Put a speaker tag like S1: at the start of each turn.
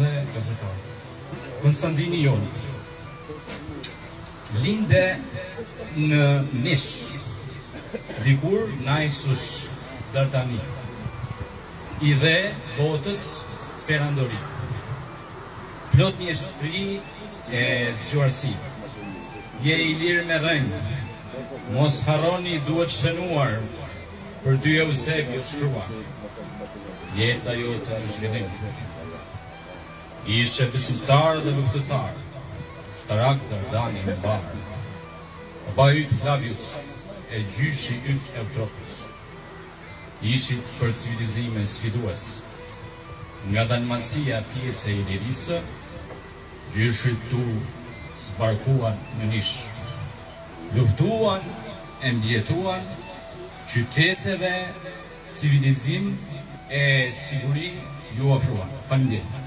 S1: dhe gazetar. Konstantini Joni linde në Nish, dikur Naisus Dardani, i dhe botës perandori. Plot mjeshtri e zgjuarësi. Je i lirë me rënjë, mos harroni duhet shënuar, për ty Eusebi shkrua. Jeta jote në zhvillim. Ishe besimtar dhe luftëtar, shtarak Dardani në barë. Baba yt Flavius e gjyshi yt Eutropus. Ishit për civilizime sfidues. Nga dalmasia pjesë e Ilirisë, gjyshit tu zbarkuan në Nish. Luftuan, e mbjetuan, qyteteve, civilizim e siguri ju ofruan. Faleminderit.